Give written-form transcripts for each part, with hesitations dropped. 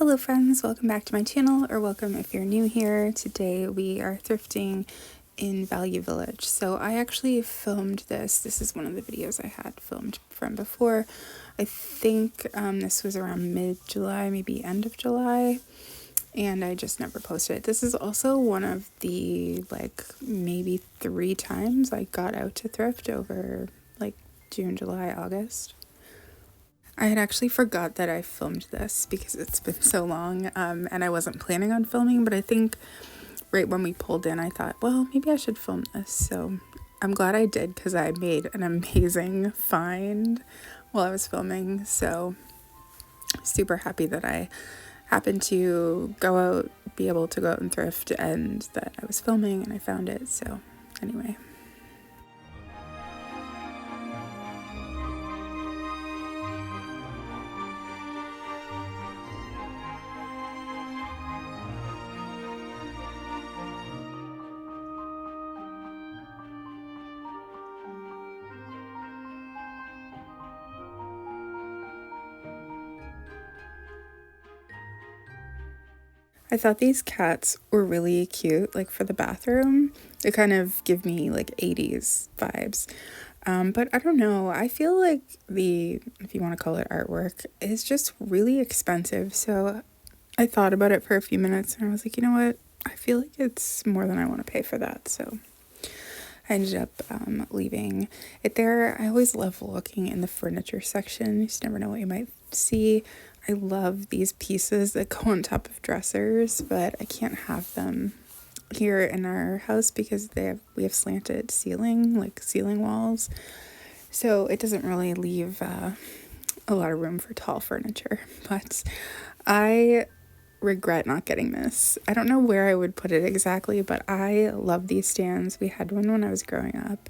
Hello friends, welcome back to my channel, or welcome if you're new here. Today we are thrifting in Value Village. So I actually filmed this. This is one of the videos I had filmed from before. I think this was around mid-July, maybe end of July, and I just never posted it. This is also one of the maybe 3 times I got out to thrift over June, July, August. I had actually forgot that I filmed this because it's been so long, and I wasn't planning on filming, but I think right when we pulled in, I thought, well, maybe I should film this. So I'm glad I did because I made an amazing find while I was filming. So super happy that I happened to be able to go out and thrift, and that I was filming and I found it. So anyway. I thought these cats were really cute, for the bathroom. They kind of give me 80s vibes. But I don't know, I feel like if you want to call it artwork, is just really expensive. So I thought about it for a few minutes and I was like, you know what? I feel like it's more than I want to pay for that. So I ended up leaving it there. I always love looking in the furniture section. You just never know what you might see. I love these pieces that go on top of dressers, but I can't have them here in our house because we have slanted ceiling walls. So it doesn't really leave a lot of room for tall furniture. But I regret not getting this. I don't know where I would put it exactly, but I love these stands. We had one when I was growing up,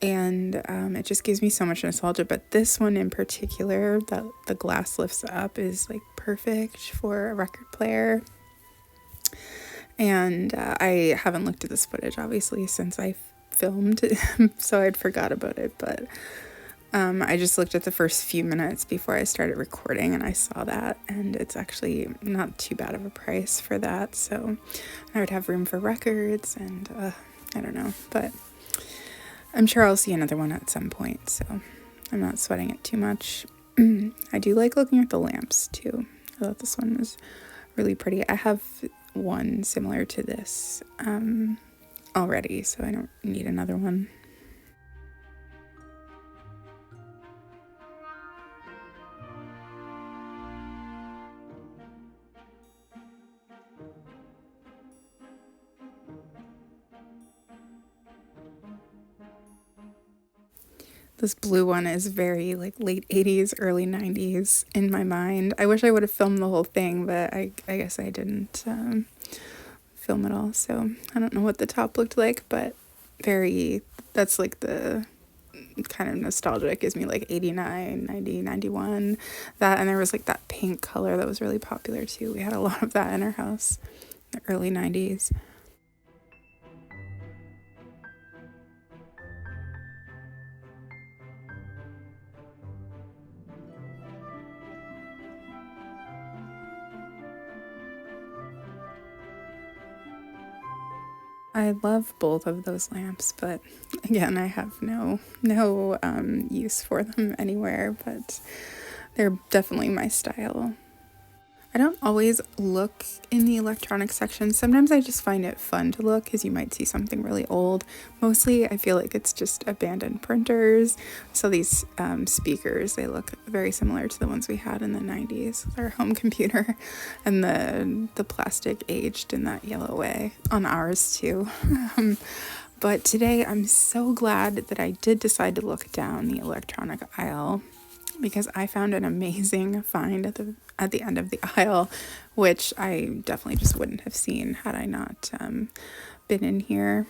and it just gives me so much nostalgia. But this one in particular, that the glass lifts up, is perfect for a record player. And I haven't looked at this footage obviously since I filmed, so I'd forgot about it. But I just looked at the first few minutes before I started recording and I saw that, and it's actually not too bad of a price for that. So I would have room for records, and I don't know, but I'm sure I'll see another one at some point, so I'm not sweating it too much. I do like looking at the lamps too. I thought this one was really pretty. I have one similar to this already, so I don't need another one. This blue one is very late 80s, early 90s in my mind. I wish I would have filmed the whole thing, but I guess I didn't film it all. So I don't know what the top looked like, but that's the kind of nostalgia. It gives me 89, 90, 91. That, and there was that pink color that was really popular too. We had a lot of that in our house in the early 90s. I love both of those lamps, but again, I have no use for them anywhere, but they're definitely my style. I don't always look in the electronics section. Sometimes I just find it fun to look because you might see something really old. Mostly I feel like it's just abandoned printers. So these speakers, they look very similar to the ones we had in the 90s, our home computer, and the plastic aged in that yellow way on ours too. But today I'm so glad that I did decide to look down the electronic aisle, because I found an amazing find at the end of the aisle, which I definitely just wouldn't have seen had I not been in here.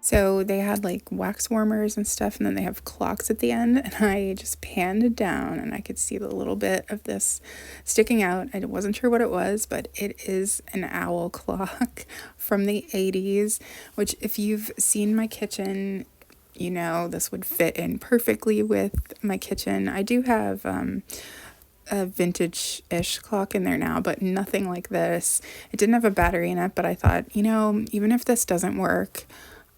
So they had wax warmers and stuff, and then they have clocks at the end, and I just panned down and I could see the little bit of this sticking out. I wasn't sure what it was, but it is an owl clock from the 80s, which if you've seen my kitchen, you know this would fit in perfectly with my kitchen. I do have a vintage-ish clock in there now, but nothing like this. It didn't have a battery in it, but I thought, even if this doesn't work,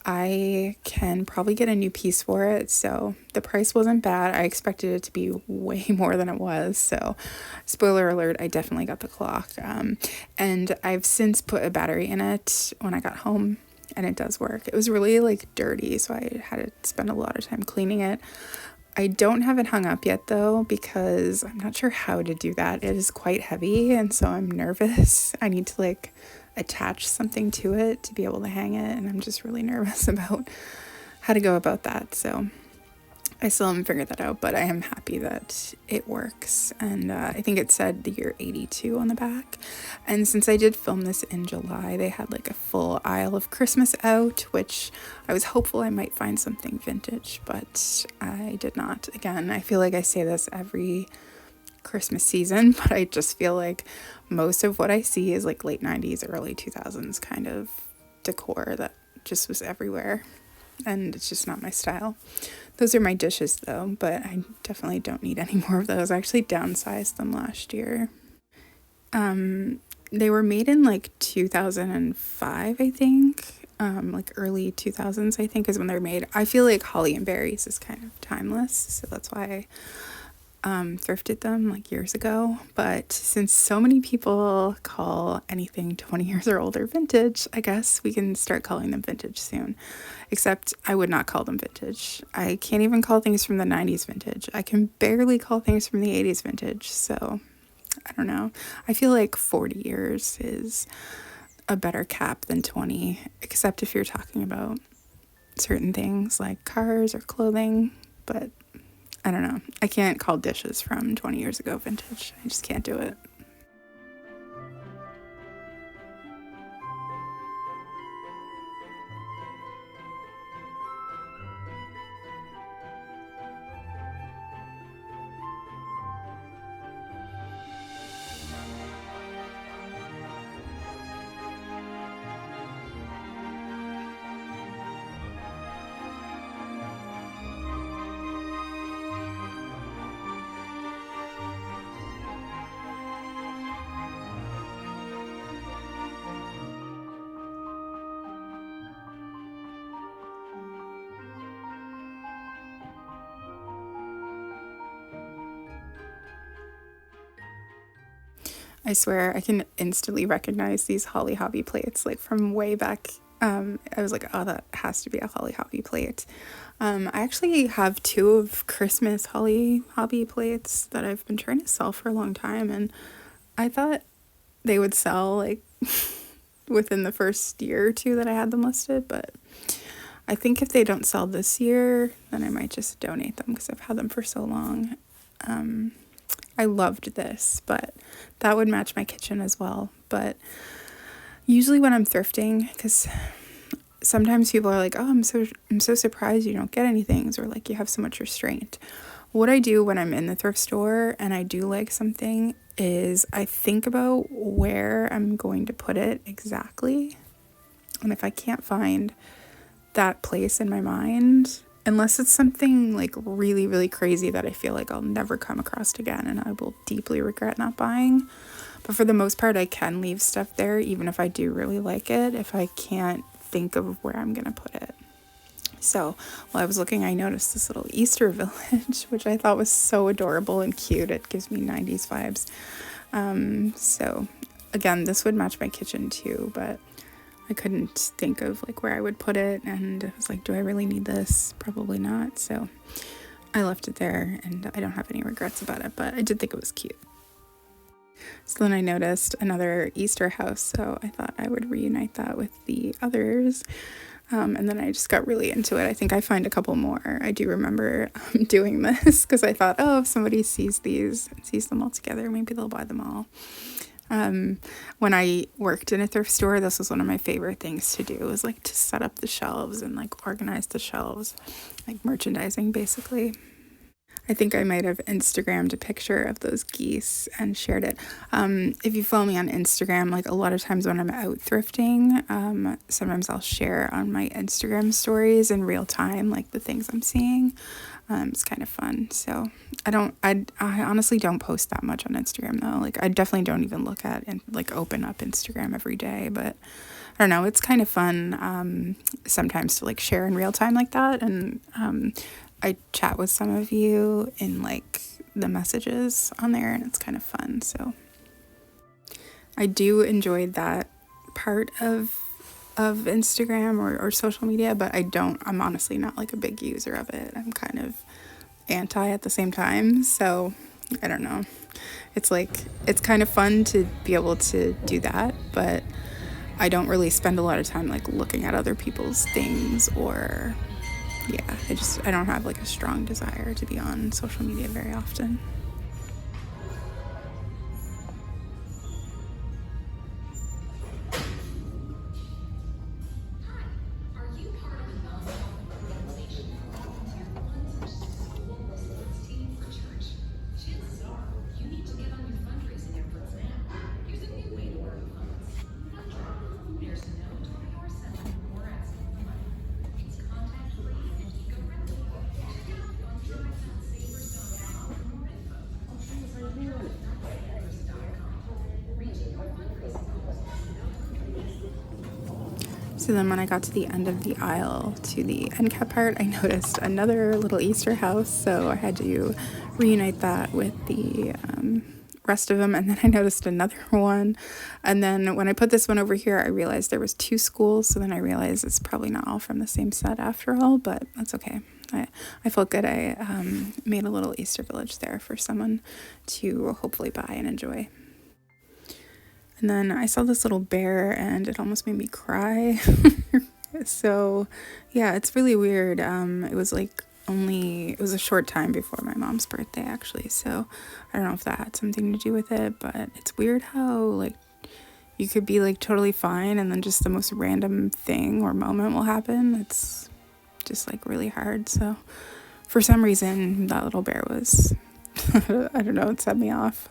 I can probably get a new piece for it. So the price wasn't bad. I expected it to be way more than it was. So spoiler alert, I definitely got the clock. And I've since put a battery in it when I got home, and it does work. It was really dirty, so I had to spend a lot of time cleaning it. I don't have it hung up yet though, because I'm not sure how to do that. It is quite heavy, and so I'm nervous. I need to attach something to it to be able to hang it, and I'm just really nervous about how to go about that. So I still haven't figured that out, but I am happy that it works. And I think it said the year 82 on the back. And since I did film this in July, they had a full aisle of Christmas out, which I was hopeful I might find something vintage, but I did not. Again, I feel like I say this every Christmas season, but I just feel like most of what I see is late 90s, early 2000s kind of decor that just was everywhere, and it's just not my style. Those are my dishes though, but I definitely don't need any more of those. I actually downsized them last year. They were made in 2005, I think. Early 2000s, I think, is when they're made. I feel like Holly and Berries is kind of timeless, so that's why I thrifted them years ago. But since so many people call anything 20 years or older vintage, I guess we can start calling them vintage soon. Except I would not call them vintage. I can't even call things from the 90s vintage. I can barely call things from the 80s vintage. So I don't know. I feel like 40 years is a better cap than 20, except if you're talking about certain things like cars or clothing. But I don't know. I can't call dishes from 20 years ago vintage. I just can't do it. I swear I can instantly recognize these Holly Hobby plates from way back. I was like, oh, that has to be a Holly Hobby plate. I actually have 2 of Christmas Holly Hobby plates that I've been trying to sell for a long time, and I thought they would sell within the first year or 2 that I had them listed, but I think if they don't sell this year, then I might just donate them because I've had them for so long. I loved this, but that would match my kitchen as well. But usually when I'm thrifting, because sometimes people are like, oh, I'm so surprised you don't get any things, or you have so much restraint. What I do when I'm in the thrift store and I do like something is I think about where I'm going to put it exactly. And if I can't find that place in my mind, unless it's something really, really crazy that I feel like I'll never come across again and I will deeply regret not buying. But for the most part, I can leave stuff there, even if I do really like it, if I can't think of where I'm going to put it. So while I was looking, I noticed this little Easter village, which I thought was so adorable and cute. It gives me 90s vibes. So again, this would match my kitchen too, but I couldn't think of where I would put it, and I was like, do I really need this? Probably not. So I left it there, and I don't have any regrets about it, but I did think it was cute. So then I noticed another Easter house, so I thought I would reunite that with the others. And then I just got really into it. I think I find a couple more. I do remember doing this because I thought, oh, if somebody sees these and sees them all together, maybe they'll buy them all. When I worked in a thrift store, this was one of my favorite things to do, was to set up the shelves and organize the shelves, merchandising basically. I think I might have Instagrammed a picture of those geese and shared it. If you follow me on Instagram, like a lot of times when I'm out thrifting, sometimes I'll share on my Instagram stories in real time, like the things I'm seeing. It's kind of fun. So I honestly don't post that much on Instagram though. Like I definitely don't even look at and like open up Instagram every day, but I don't know, it's kind of fun sometimes to like share in real time like that. And I chat with some of you in like the messages on there, and it's kind of fun. So I do enjoy that part of Instagram or social media, but I'm honestly not like a big user of it. I'm kind of anti at the same time. So I don't know. It's like, it's kind of fun to be able to do that, but I don't really spend a lot of time like looking at other people's things, or yeah, I don't have like a strong desire to be on social media very often. So then when I got to the end of the aisle to the end cap part, I noticed another little Easter house. So I had to reunite that with the rest of them. And then I noticed another one. And then when I put this one over here, I realized there was 2 schools. So then I realized it's probably not all from the same set after all, but that's okay. I felt good. I made a little Easter village there for someone to hopefully buy and enjoy. And then I saw this little bear and it almost made me cry. So yeah, it's really weird. It was a short time before my mom's birthday actually. So I don't know if that had something to do with it, but it's weird how like you could be like totally fine and then just the most random thing or moment will happen. It's just like really hard. So for some reason that little bear was, I don't know, it set me off.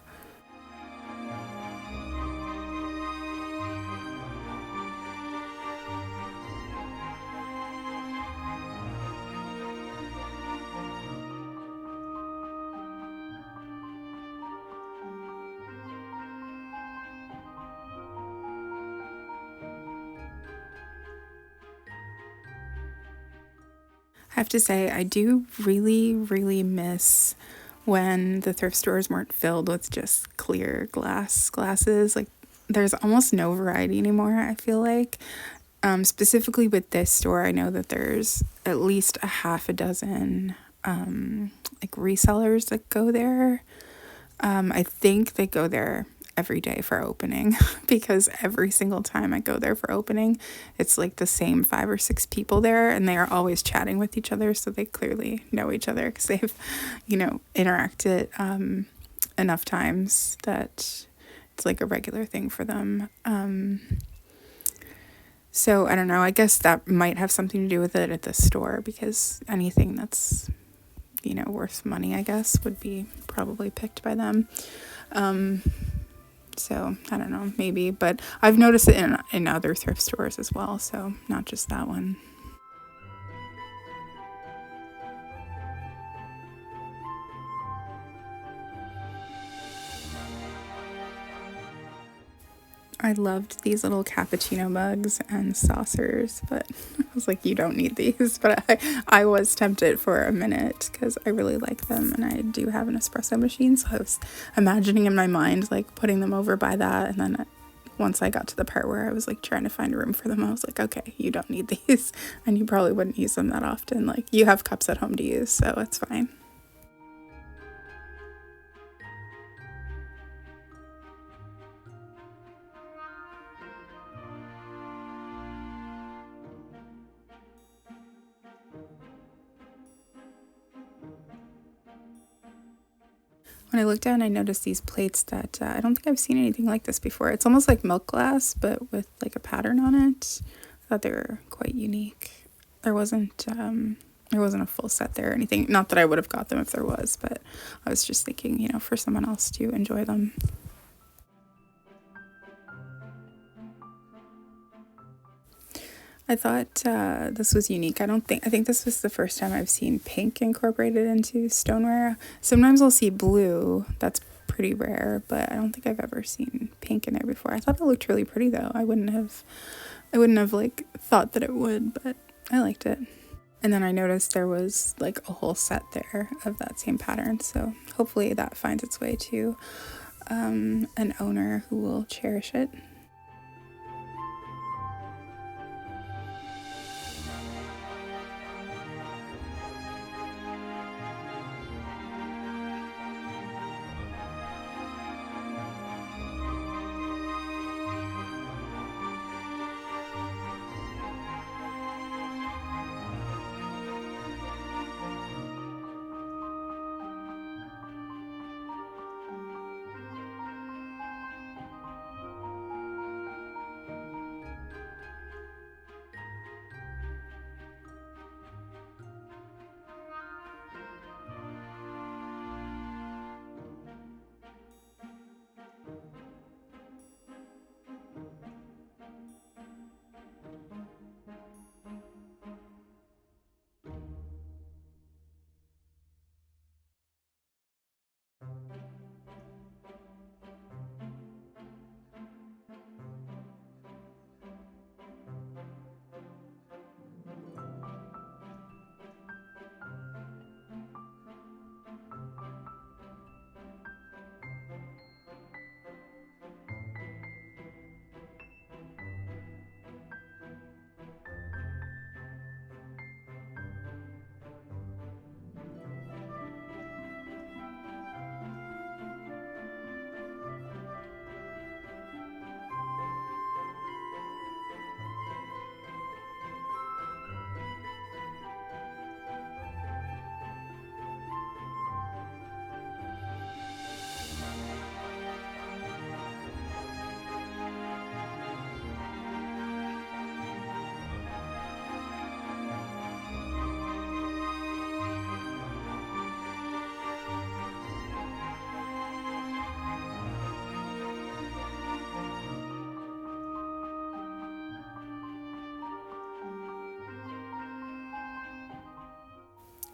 I have to say, I do really, really miss when the thrift stores weren't filled with just clear glasses. Like, there's almost no variety anymore, I feel like. Specifically with this store, I know that there's at least a half a dozen like resellers that go there. I think they go there every day for opening because every single time I go there for opening, it's like the same 5 or 6 people there, and they are always chatting with each other. So they clearly know each other because they've, interacted enough times that it's like a regular thing for them. So I don't know. I guess that might have something to do with it at the store because anything that's, worth money, I guess, would be probably picked by them. So I don't know, maybe, but I've noticed it in other thrift stores as well. So not just that one. I loved these little cappuccino mugs and saucers, but I was like, you don't need these. But I was tempted for a minute because I really like them and I do have an espresso machine. So I was imagining in my mind, like putting them over by that. And then once I got to the part where I was like trying to find a room for them, I was like, okay, you don't need these. And you probably wouldn't use them that often. Like you have cups at home to use, so it's fine. When I looked down, I noticed these plates that I don't think I've seen anything like this before. It's almost like milk glass, but with like a pattern on it. I thought they were quite unique. There wasn't there wasn't a full set there or anything. Not that I would have got them if there was, but I was just thinking, you know, for someone else to enjoy them. I thought this was unique. I think this was the first time I've seen pink incorporated into stoneware. Sometimes I'll see blue. That's pretty rare, but I don't think I've ever seen pink in there before. I thought it looked really pretty though. I wouldn't have like thought that it would, but I liked it. And then I noticed there was like a whole set there of that same pattern. So hopefully that finds its way to an owner who will cherish it.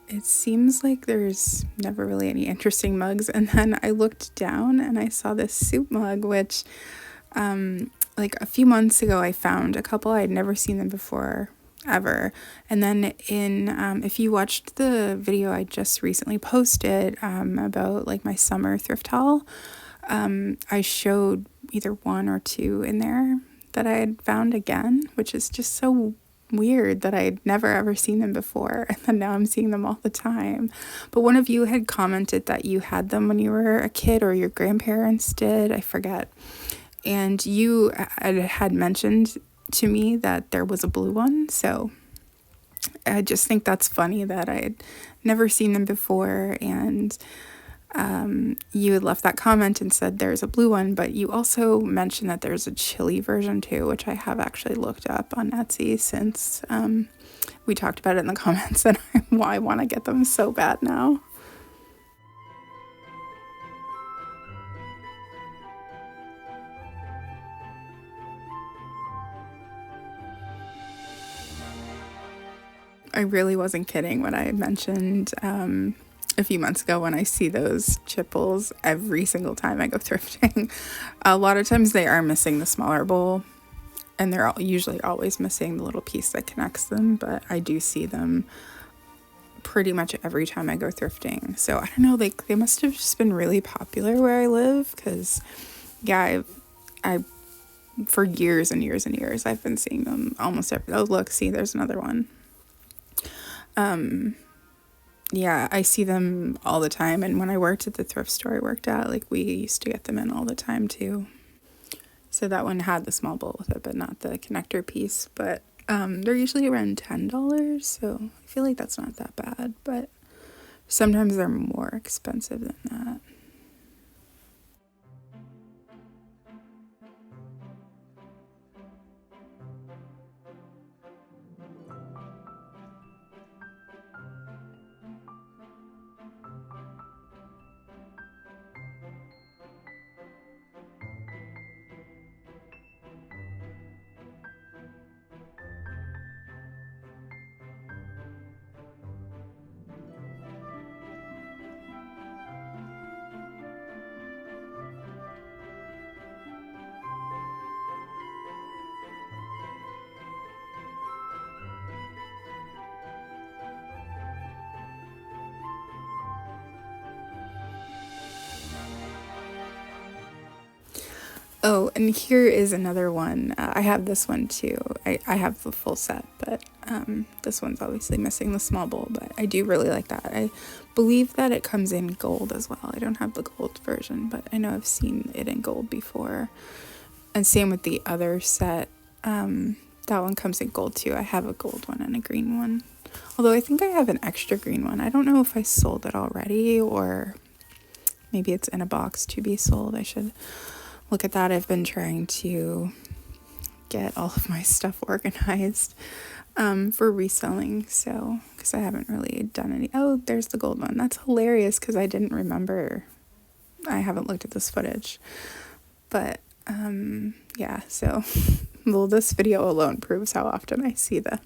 It seems like there's never really any interesting mugs. And then I looked down and I saw this soup mug, which like a few months ago I found a couple. I'd never seen them before ever. And then if you watched the video I just recently posted about like my summer thrift haul, I showed either one or two in there that I had found again, which is just so weird that I'd never ever seen them before, and then now I'm seeing them all the time. But one of you had commented that you had them when you were a kid, or your grandparents did, I forget. And you had mentioned to me that there was a blue one, so I just think that's funny that I'd never seen them before. And you had left that comment and said there's a blue one, but you also mentioned that there's a chili version too, which I have actually looked up on Etsy since we talked about it in the comments, and I want to get them so bad now. I really wasn't kidding when I mentioned a few months ago when I see those chipples every single time I go thrifting. A lot of times they are missing the smaller bowl, and they're usually always missing the little piece that connects them, but I do see them pretty much every time I go thrifting. So I don't know, like they must have just been really popular where I live, because yeah, I for years and years and years I've been seeing them almost every. Oh look, see, there's another one. Yeah, I see them all the time, and when I worked at the thrift store I worked at, like we used to get them in all the time too. So that one had the small bowl with it, but not the connector piece. But they're usually around $10, so I feel like that's not that bad, but sometimes they're more expensive than that. Oh, and here is another one. I have this one too. I have the full set, but this one's obviously missing the small bowl, but I do really like that. I believe that it comes in gold as well. I don't have the gold version, but I know I've seen it in gold before. And same with the other set. That one comes in gold too. I have a gold one and a green one. Although I think I have an extra green one. I don't know if I sold it already or maybe it's in a box to be sold. I should look at that. I've been trying to get all of my stuff organized for reselling. So, because I haven't really done any. Oh, there's the gold one. That's hilarious because I didn't remember. I haven't looked at this footage. But yeah, so well, this video alone proves how often I see them.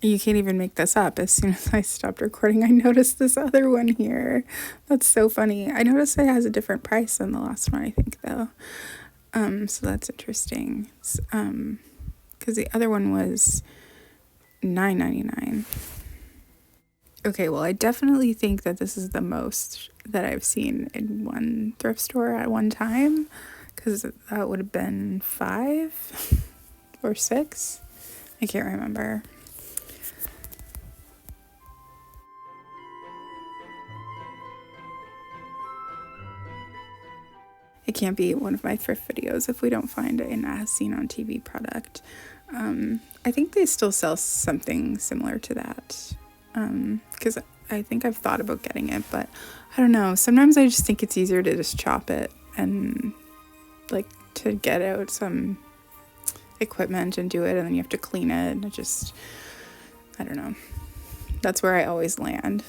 You can't even make this up. As soon as I stopped recording, I noticed this other one here. That's so funny. I noticed it has a different price than the last one, I think, though. So that's interesting. Because the other one was $9.99. Okay, well, I definitely think that this is the most that I've seen in one thrift store at one time. Because that would have been 5 or 6. I can't remember. It can't be one of my thrift videos if we don't find an as seen on TV product. I think they still sell something similar to that. Because I think I've thought about getting it, but I don't know. Sometimes I just think it's easier to just chop it and like to get out some equipment and do it, and then you have to clean it, and I don't know. That's where I always land.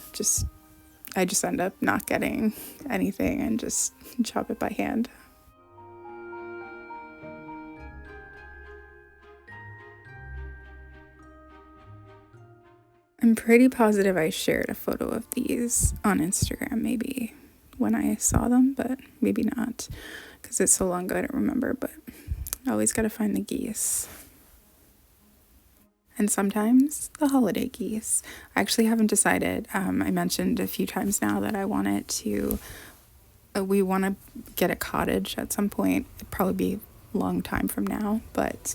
I just end up not getting anything and just chop it by hand. I'm pretty positive I shared a photo of these on Instagram maybe when I saw them, but maybe not because it's so long ago I don't remember, but I always gotta find the geese. And sometimes the holiday geese. I actually haven't decided. I mentioned a few times now that I wanted to, we want to get a cottage at some point. It'd probably be a long time from now, but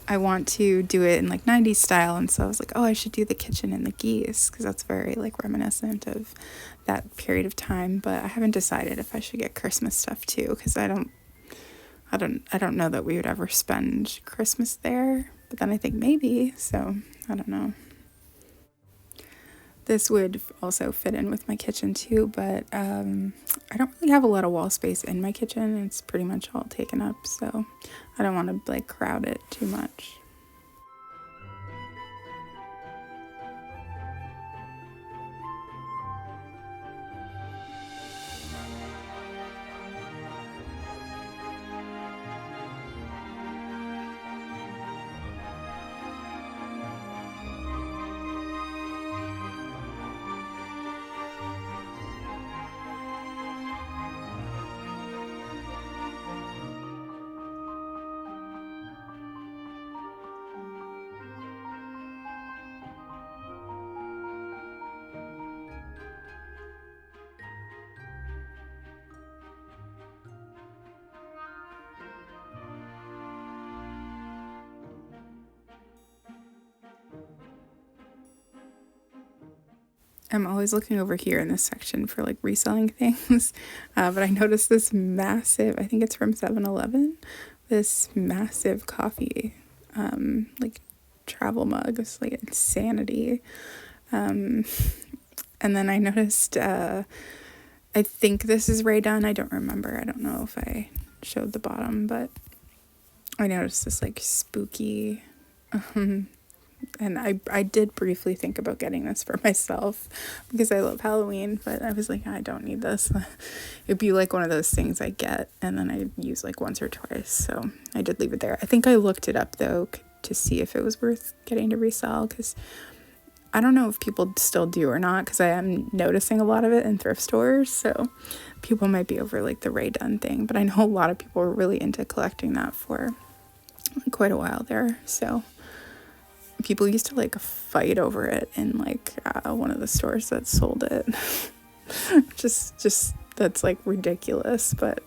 I want to do it in like 90s style. And so I was like, oh, I should do the kitchen and the geese because that's very like reminiscent of that period of time. But I haven't decided if I should get Christmas stuff too, because I don't know that we would ever spend Christmas there. But then I think maybe, so I don't know. This would also fit in with my kitchen too, but I don't really have a lot of wall space in my kitchen. It's pretty much all taken up, so I don't want to like crowd it too much. I'm always looking over here in this section for like reselling things, but I noticed this massive, I think it's from 7-Eleven, this massive coffee, like travel mug. It's like insanity. And then I noticed, I think this is Ray Dunn. I don't remember. I don't know if I showed the bottom, but I noticed this like spooky, and I did briefly think about getting this for myself because I love Halloween, but I was like, I don't need this. It'd be like one of those things I get and then I use like once or twice. So I did leave it there. I think I looked it up though to see if it was worth getting to resell, because I don't know if people still do or not, because I am noticing a lot of it in thrift stores. So people might be over like the Ray Dunn thing, but I know a lot of people were really into collecting that for quite a while there. So people used to like fight over it in like one of the stores that sold it. just that's like ridiculous. But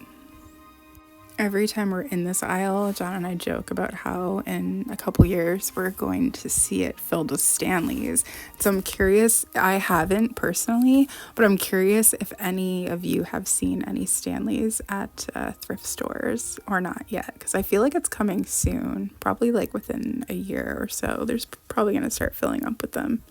Every time we're in this aisle, John and I joke about how in a couple years we're going to see it filled with Stanleys. So I'm curious, I haven't personally, but I'm curious if any of you have seen any Stanleys at thrift stores or not yet, because I feel like it's coming soon, probably like within a year or so. There's probably going to start filling up with them.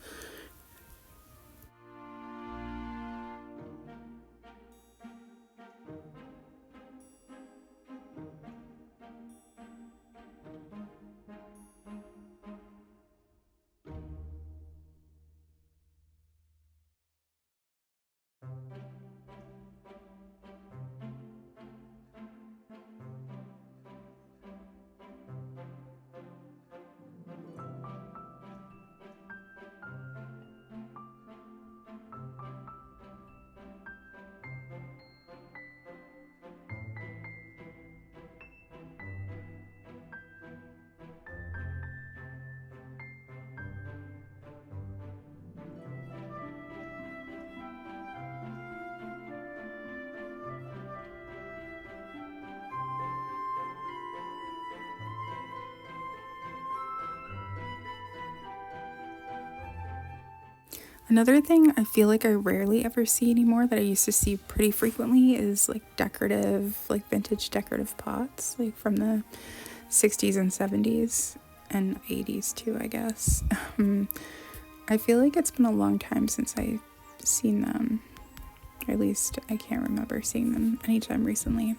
Another thing I feel like I rarely ever see anymore that I used to see pretty frequently is like decorative, like vintage decorative pots, like from the 60s and 70s and 80s too, I guess. I feel like it's been a long time since I've seen them. Or at least I can't remember seeing them anytime recently.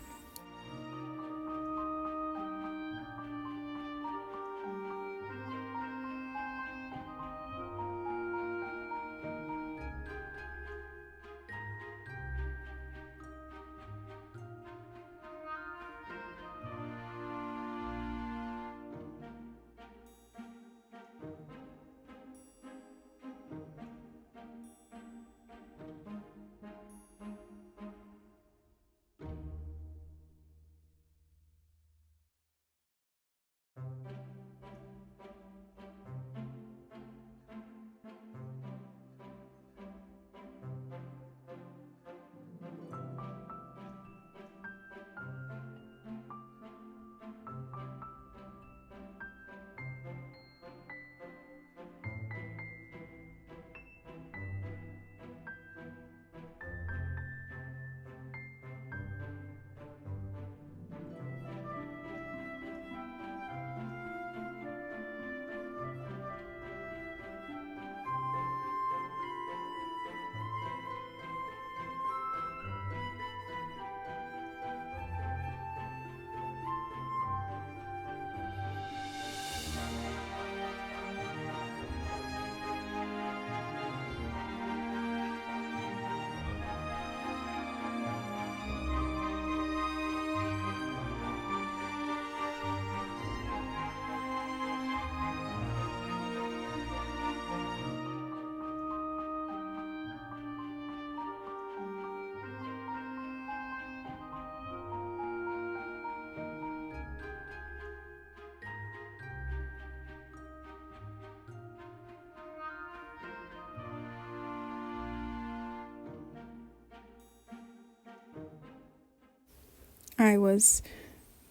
I was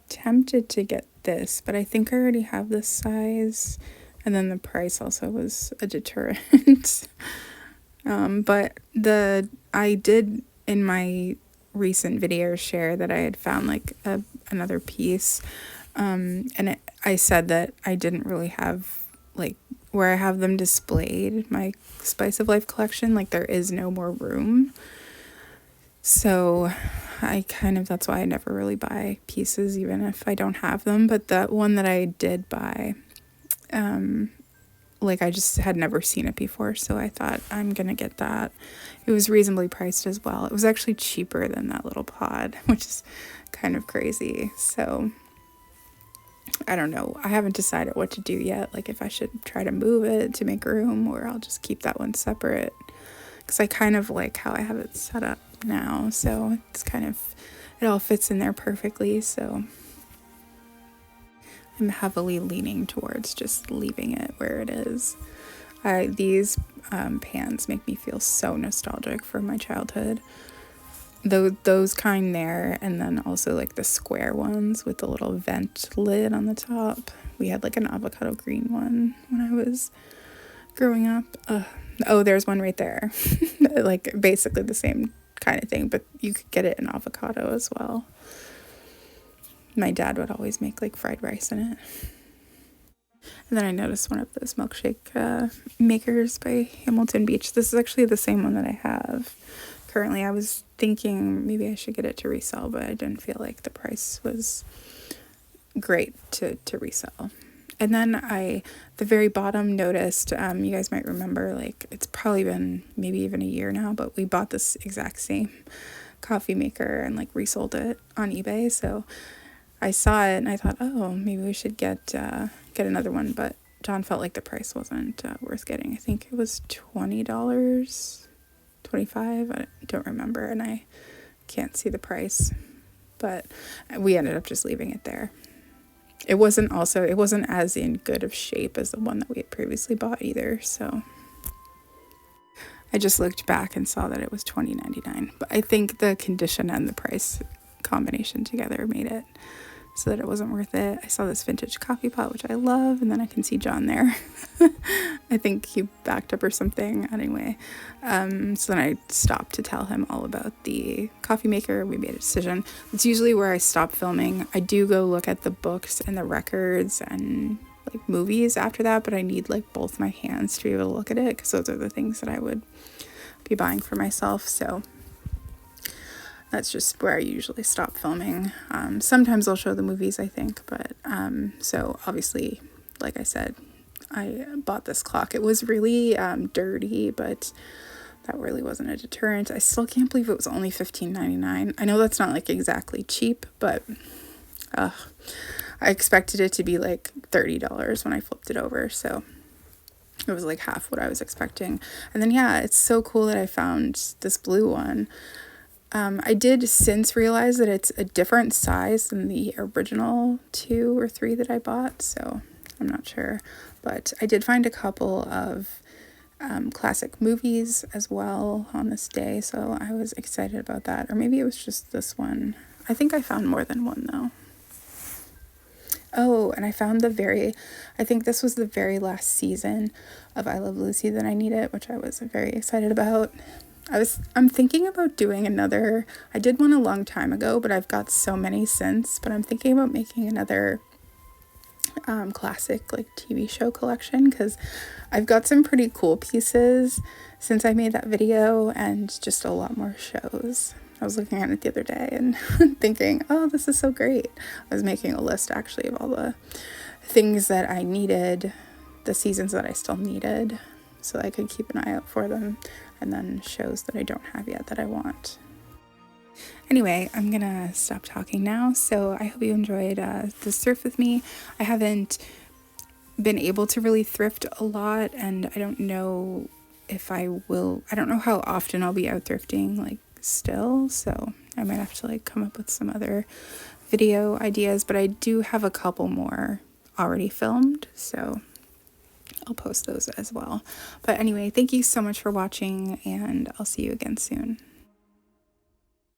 tempted to get this, but I think I already have this size, and then the price also was a deterrent. But I did in my recent video share that I had found like another piece, and I said that I didn't really have like where I have them displayed, my Spice of Life collection, like there is no more room. So that's why I never really buy pieces, even if I don't have them. But the one that I did buy, like I just had never seen it before. So I thought I'm going to get that. It was reasonably priced as well. It was actually cheaper than that little pod, which is kind of crazy. So I don't know. I haven't decided what to do yet. Like if I should try to move it to make room or I'll just keep that one separate. Because I kind of like how I have it set up now, so it's it all fits in there perfectly. So I'm heavily leaning towards just leaving it where it is. These pans make me feel so nostalgic for my childhood. those kind there, and then also like the square ones with the little vent lid on the top. We had like an avocado green one when I was growing up. Oh, there's one right there. Like basically the same kind of thing, but you could get it in avocado as well. My dad would always make like fried rice in it. And then I noticed one of those milkshake makers by Hamilton Beach. This is actually the same one that I have currently. I was thinking maybe I should get it to resell, but I didn't feel like the price was great to resell. And then the very bottom noticed, you guys might remember, like it's probably been maybe even a year now, but we bought this exact same coffee maker and like resold it on eBay. So I saw it and I thought, oh, maybe we should get another one. But John felt like the price wasn't worth getting. I think it was $20, $25. I don't remember, and I can't see the price. But we ended up just leaving it there. It wasn't as in good of shape as the one that we had previously bought either. So I just looked back and saw that it was $20.99. But I think the condition and the price combination together made it so that it wasn't worth it. I saw this vintage coffee pot, which I love, and then I can see John there. I think he backed up or something anyway. So then I stopped to tell him all about the coffee maker. We made a decision. It's usually where I stop filming. I do go look at the books and the records and like movies after that, but I need like both my hands to be able to look at it, because those are the things that I would be buying for myself. So that's just where I usually stop filming. Sometimes I'll show the movies, I think, but so obviously, like I said, I bought this clock. It was really dirty, but that really wasn't a deterrent. I still can't believe it was only $15.99. I know that's not like exactly cheap, but I expected it to be like $30 when I flipped it over, so it was like half what I was expecting. And then yeah, it's so cool that I found this blue one. I did since realize that it's a different size than the original 2 or 3 that I bought, so I'm not sure. But I did find a couple of classic movies as well on this day, so I was excited about that. Or maybe it was just this one. I think I found more than one though. Oh, and I found I think this was the very last season of I Love Lucy that I needed, which I was very excited about. I'm thinking about doing another. I did one a long time ago, but I've got so many since, but I'm thinking about making another classic like TV show collection, because I've got some pretty cool pieces since I made that video, and just a lot more shows. I was looking at it the other day and thinking, oh, this is so great. I was making a list actually of all the things that I needed, the seasons that I still needed, so I could keep an eye out for them, and then shows that I don't have yet that I want. Anyway, I'm gonna stop talking now. So I hope you enjoyed this thrift with me. I haven't been able to really thrift a lot, and I don't know if I will. I don't know how often I'll be out thrifting like still, so I might have to like come up with some other video ideas, but I do have a couple more already filmed, so I'll post those as well. But anyway, thank you so much for watching, and I'll see you again soon.